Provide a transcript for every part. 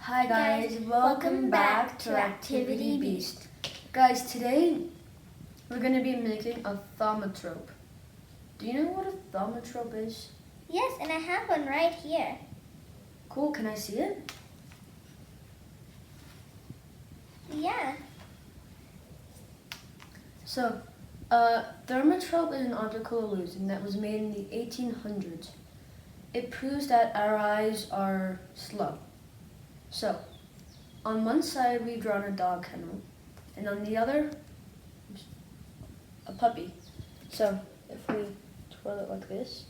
Hi guys, welcome back to Activity Beast. Guys, today we're going to be making a thaumatrope. Do you know what a thaumatrope is? Yes, and I have one right here. Cool, can I see it? Yeah. So, thaumatrope is an optical illusion that was made in the 1800s. It proves that our eyes are slow. So, on one side we've drawn a dog kennel, and on the other, a puppy. So, if we twirl it like this.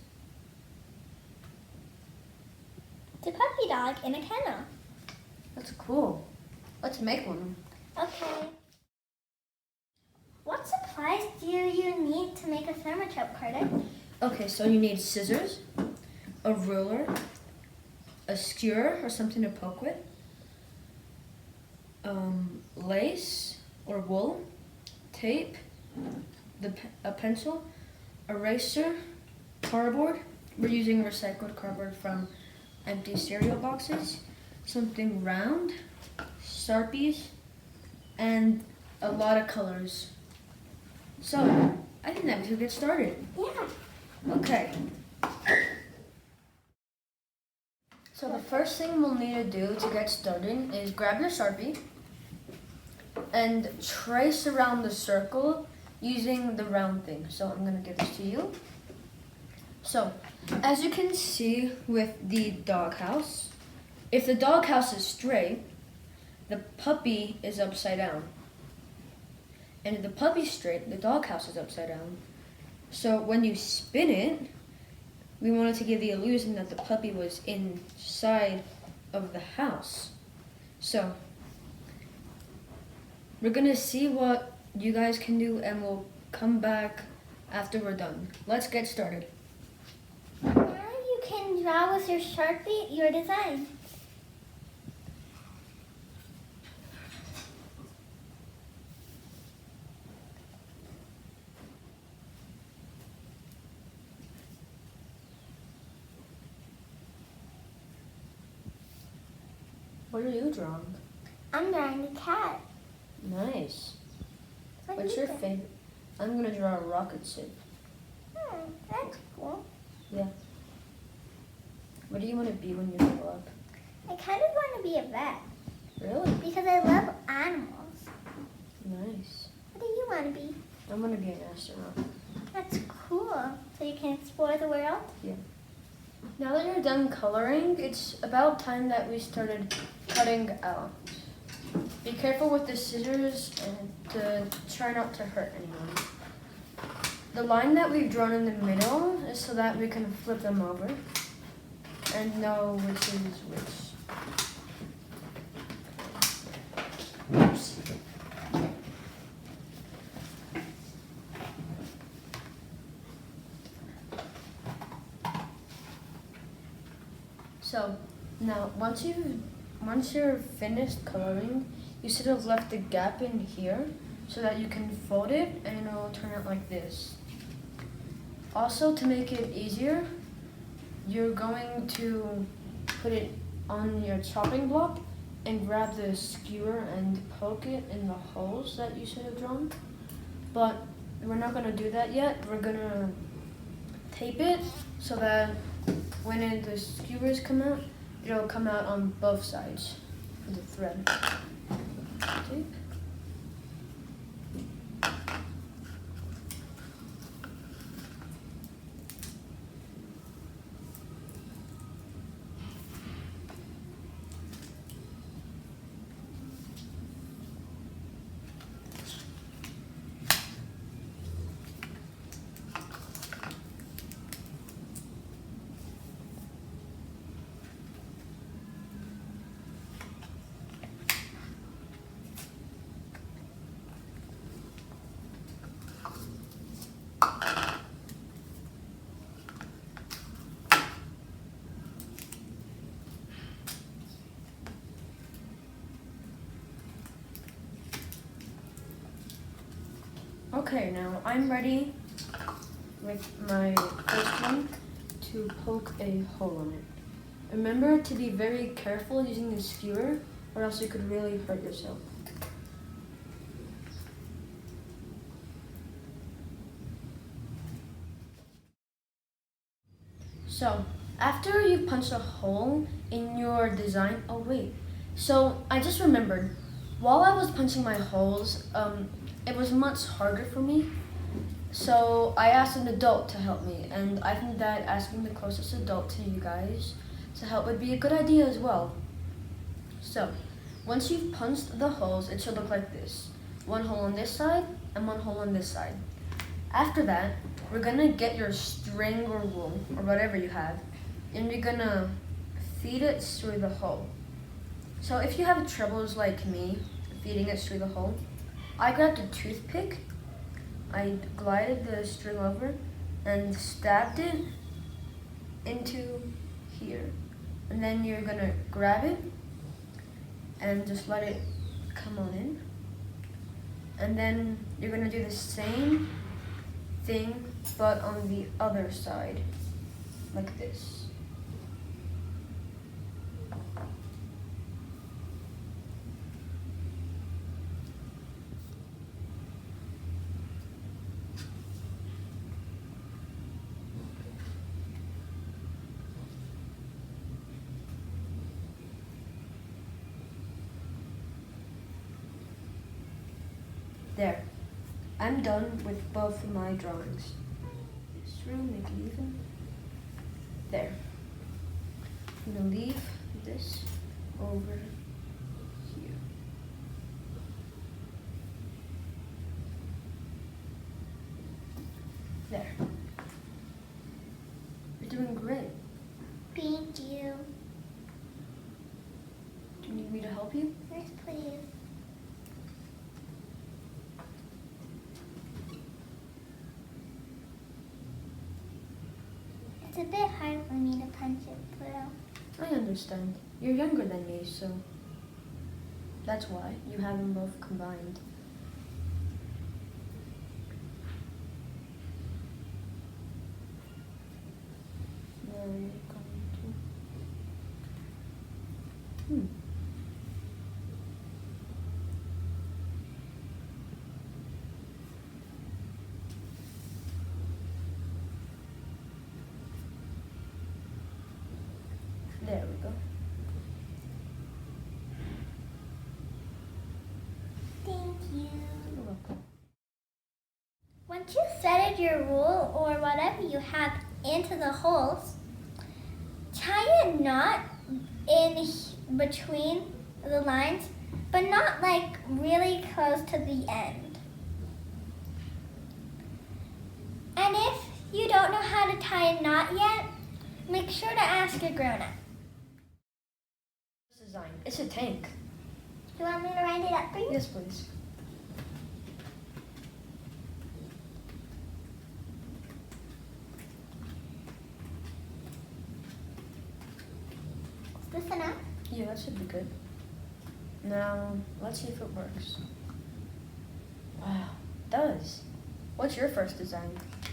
It's a puppy dog in a kennel. That's cool. Let's make one. Okay. What supplies do you need to make a thaumatrope, Carter? Okay, so you need scissors, a ruler, a skewer or something to poke with, lace or wool, tape, a pencil, eraser, cardboard. We're using recycled cardboard from empty cereal boxes, something round, Sharpies, and a lot of colors. So, I think that we should get started. Yeah. Okay. So the first thing we'll need to do to get started is grab your Sharpie and trace around the circle using the round thing. So I'm gonna give this to you. So, as you can see with the doghouse, if the doghouse is straight, the puppy is upside down. And if the puppy's straight, the doghouse is upside down. So when you spin it, we wanted to give the illusion that the puppy was inside of the house. So, we're gonna see what you guys can do and we'll come back after we're done. Let's get started. Now you can draw with your Sharpie your design. What are you drawing? I'm drawing a cat. Nice. What What's do your you think? favorite? I'm gonna draw a rocket ship. That's cool. Yeah. What do you want to be when you grow up? I kind of want to be a vet Really? because I love animals. Nice. What do you want to be? I'm gonna be an astronaut. That's cool. So you can explore the world? Now that you're done coloring, it's about time that we started cutting out. Be careful with the scissors and to try not to hurt anyone. The line that we've drawn in the middle is so that we can flip them over and know which is which. Oops. So now once you're finished coloring, you should have left a gap in here so that you can fold it and it will turn out like this. Also, to make it easier, you're going to put it on your chopping block and grab the skewer and poke it in the holes that you should have drawn. But we're not going to do that yet. We're going to tape it so that when the skewers come out, it'll come out on both sides of the thread. Tape. Okay, now I'm ready with my first one to poke a hole in it. Remember to be very careful using the skewer, or else you could really hurt yourself. So, after you punch a hole in your design, oh wait. So, I just remembered, while I was punching my holes, it was much harder for me. So, I asked an adult to help me, and I think that asking the closest adult to you guys to help would be a good idea as well. So, once you've punched the holes, it should look like this. One hole on this side, and one hole on this side. After that, we're gonna get your string or wool, or whatever you have, and we're gonna feed it through the hole. So if you have troubles like me, feeding it through the hole, I grabbed a toothpick, I glided the string over, and stabbed it into here. And then you're gonna grab it, and just let it come on in. And then you're gonna do the same thing, but on the other side, like this. There. I'm done with both of my drawings. This room, make it even. There. I'm gonna leave this over here. There. You're doing great. Thank you. Do you need me to help you? Yes, please. It's a bit hard for me to punch it through. I understand. You're younger than me, so that's why you have them both combined. Where are you going to? There we go. Thank you. You're welcome. Once you threaded your wool or whatever you have into the holes, tie a knot in between the lines, but not like really close to the end. And if you don't know how to tie a knot yet, make sure to ask a grown-up. Design. It's a tank. Do you want me to write it up for you? Yes, please. Is this enough? Yeah, that should be good. Now, let's see if it works. Wow, it does. What's your first design?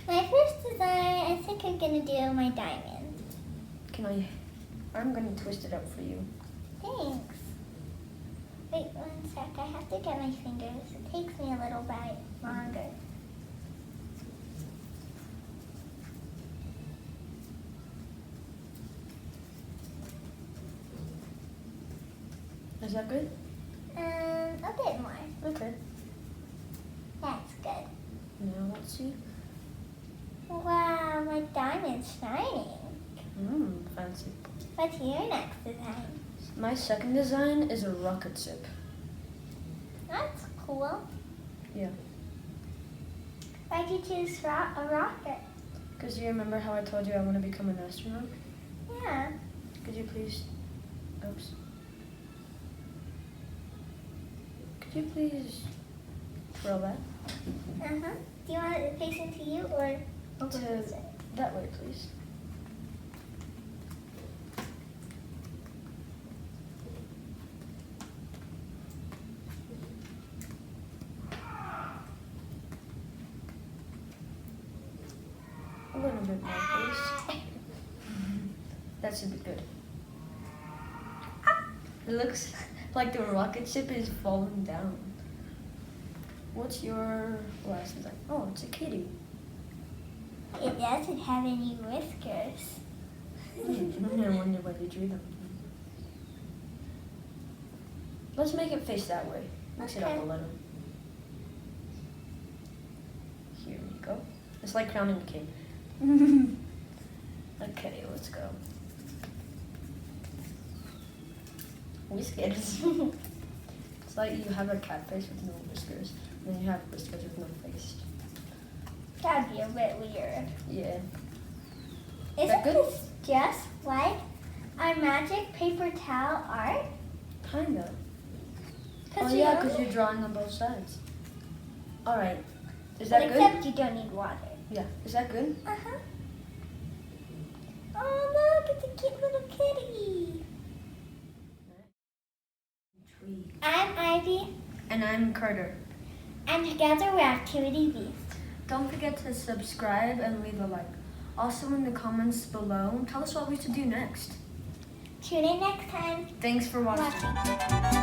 My first design, I think I'm gonna do my diamond. I'm gonna twist it up for you. Thanks. Wait 1 sec, I have to get my fingers. It takes me a little bit longer. Is that good? A bit more. Okay. That's good. Now let's see. Wow, my diamond's shining. Fancy. What's your next design? My second design is a rocket ship. That's cool. Yeah. Why'd you choose a rocket? Because you remember how I told you I want to become an astronaut? Yeah. Could you please... Oops. Could you please twirl that? Uh-huh. Do you want it facing to you or To that way, please. A little bit more, please. That should be good. It looks like the rocket ship is falling down. What's your last design? Oh, it's a kitty. It doesn't have any whiskers. I wonder why you drew them. Let's make it face that way. Mix it up a little. Here we go. It's like crowning a king. Okay, let's go. Whiskers. It's like you have a cat face with no whiskers, and then you have whiskers with no face. That'd be a bit weird. Yeah. Isn't good? this just like our magic paper towel art? Kinda. Oh 'Cause yeah, you because only- you're drawing on both sides. All right. Is that good? Except you don't need water. Yeah. Is that good? Uh-huh. Oh, look, it's a cute little kitty. Tree. I'm Ivy, And I'm Carter. and together we're Activity Beast. Don't forget to subscribe and leave a like. Also in the comments below, tell us what we should do next. Tune in next time. Thanks for watching. Watching.